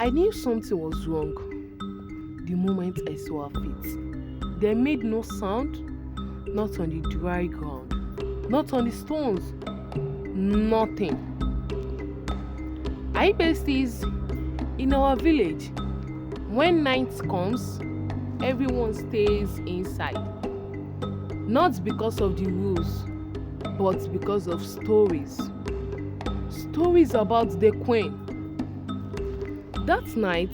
I knew something was wrong the moment I saw her feet. They made no sound, not on the dry ground, not on the stones, nothing. I besties, in our village, when night comes, everyone stays inside. Not because of the rules, but because of stories. Stories about the queen. That night,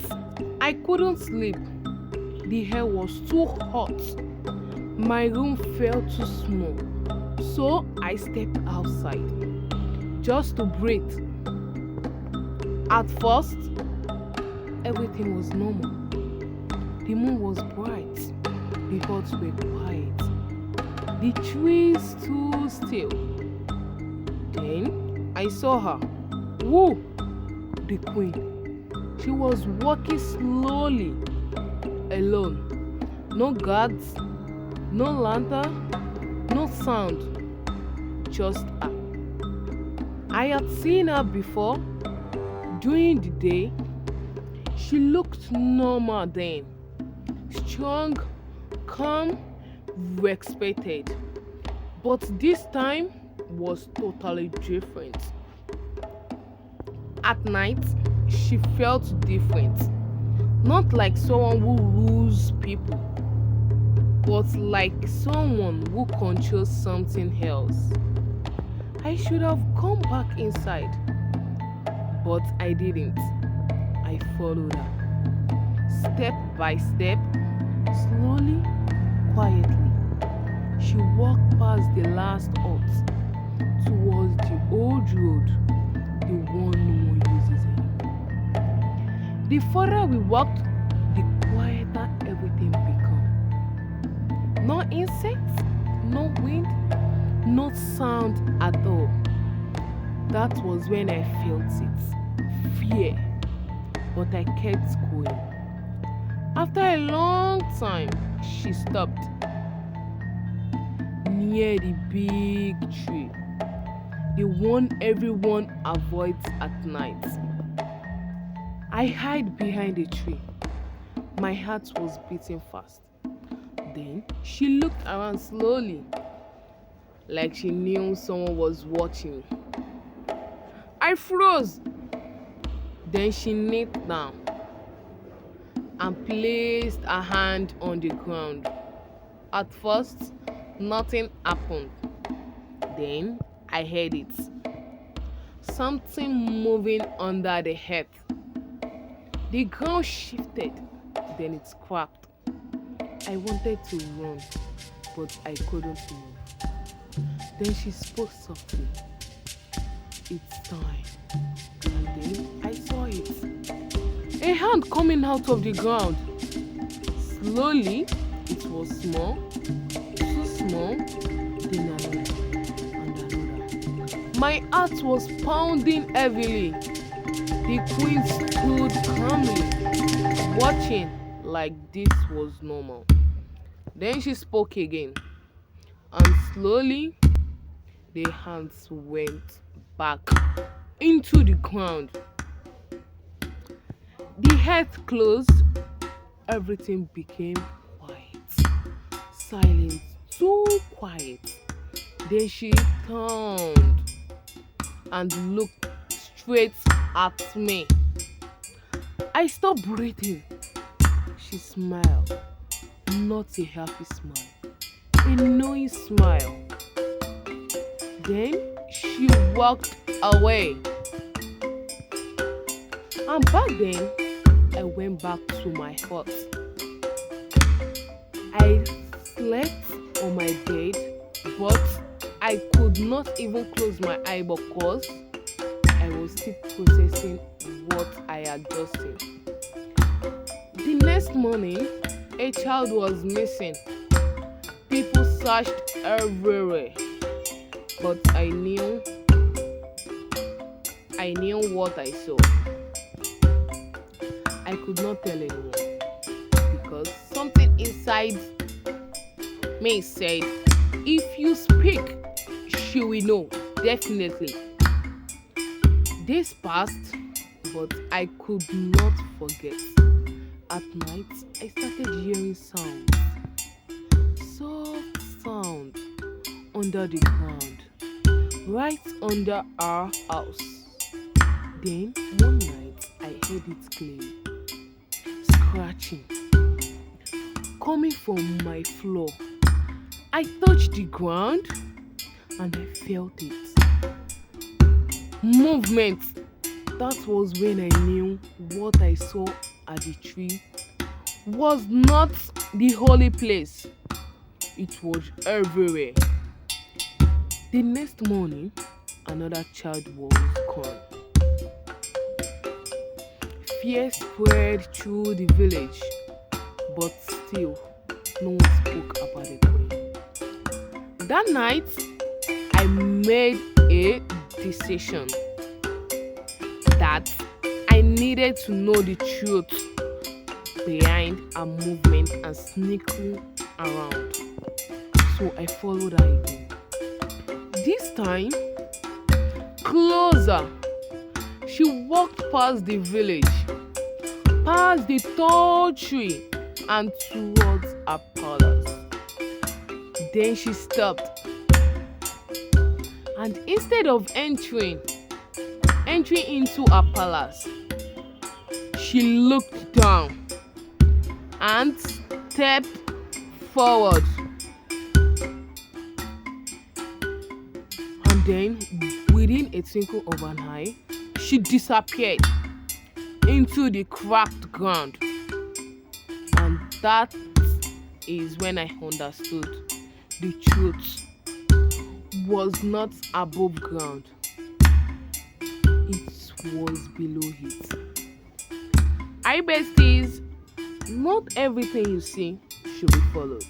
I couldn't sleep. The air was too hot. My room felt too small. So I stepped outside just to breathe. At first, everything was normal. The moon was bright. The birds were quiet. The trees stood still. Then I saw her. Whoa! The queen. She was walking slowly, alone. No guards, no lantern, no sound. Just her. I had seen her before. During the day, she looked normal then. Strong, calm, respected. But this time was totally different. At night, she felt different. Not like someone who rules people, but like someone who controls something else. I should have gone back inside, but I didn't. I followed her, step by step, slowly, quietly. She walked past the last hut towards the old road, the one no one uses anymore. The further we walked, the quieter everything became. No insects, no wind, no sound at all. That was when I felt it. Fear. But I kept going. After a long time, she stopped near the big tree, the one everyone avoids at night. I hid behind the tree. My heart was beating fast. Then she looked around slowly, like she knew someone was watching. I froze. Then she knelt down and placed her hand on the ground. At first, nothing happened. Then I heard it. Something moving under the earth. The ground shifted, then it cracked. I wanted to run, but I couldn't move. Then she spoke softly. It's time. And then I saw it. A hand coming out of the ground. Slowly, it was small, too small, then another, and another. My heart was pounding heavily. The queen stood calmly, watching like this was normal. Then she spoke again, and slowly, the hands went back into the ground. The earth closed, everything became quiet, silent, too quiet. Then she turned and looked straight at me. I stopped breathing. She smiled, not a happy smile, a knowing smile. Then she walked away. And back then, I went back to my hut. I slept on my bed, but I could not even close my eye because I was still processing what I had just seen. The next morning, a child was missing. People searched everywhere, but I knew what I saw. I could not tell anyone because something inside me said, if you speak, she will know, definitely. Days passed, but I could not forget. At night, I started hearing sounds, soft sound under the ground, right under our house. Then one night, I heard it clearly, scratching, coming from my floor. I touched the ground and I felt it. Movement. That was when I knew what I saw at the tree was not the holy place. It was everywhere. The next morning, another child was gone. Fear spread through the village, but still, no one spoke about the queen. That night, I made a decision that I needed to know the truth behind her movement and sneaking around. So I followed her again. This time, closer. She walked past the village, past the tall tree, and towards her palace. Then she stopped. And instead of entering into her palace, she looked down and stepped forward. And then, within a twinkle of an eye, she disappeared into the cracked ground. And that is when I understood the truth was not above ground, it was below it. Hi besties, not everything you see should be followed,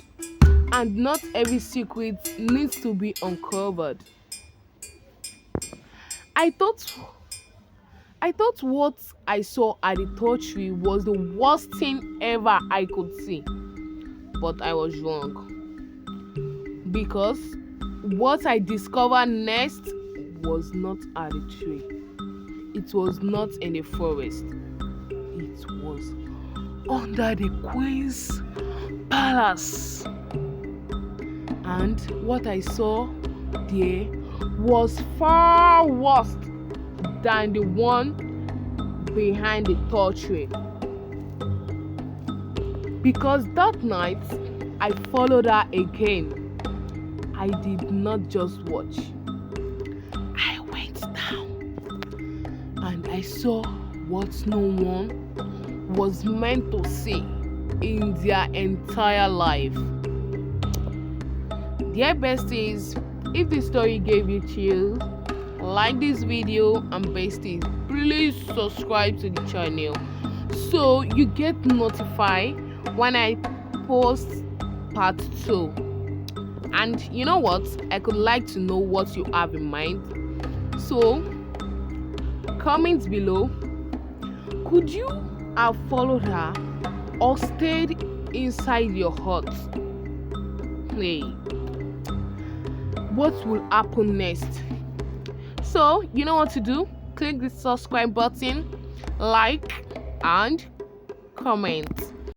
and not every secret needs to be uncovered. I thought what I saw at the third tree was the worst thing ever I could see, but I was wrong, because what I discovered next was not at the tree. It was not in the forest. It was under the queen's palace. And what I saw there was far worse than the one behind the tall tree. Because that night, I followed her again. I did not just watch. I went down and I saw what no one was meant to see in their entire life. Dear besties, if the story gave you chills, like this video, and besties, please subscribe to the channel so you get notified when I post part 2. And you know what? I could like to know what you have in mind. So, comment below. Could you have followed her or stayed inside your hut? Hey, what will happen next? So, you know what to do? Click the subscribe button, like, and comment.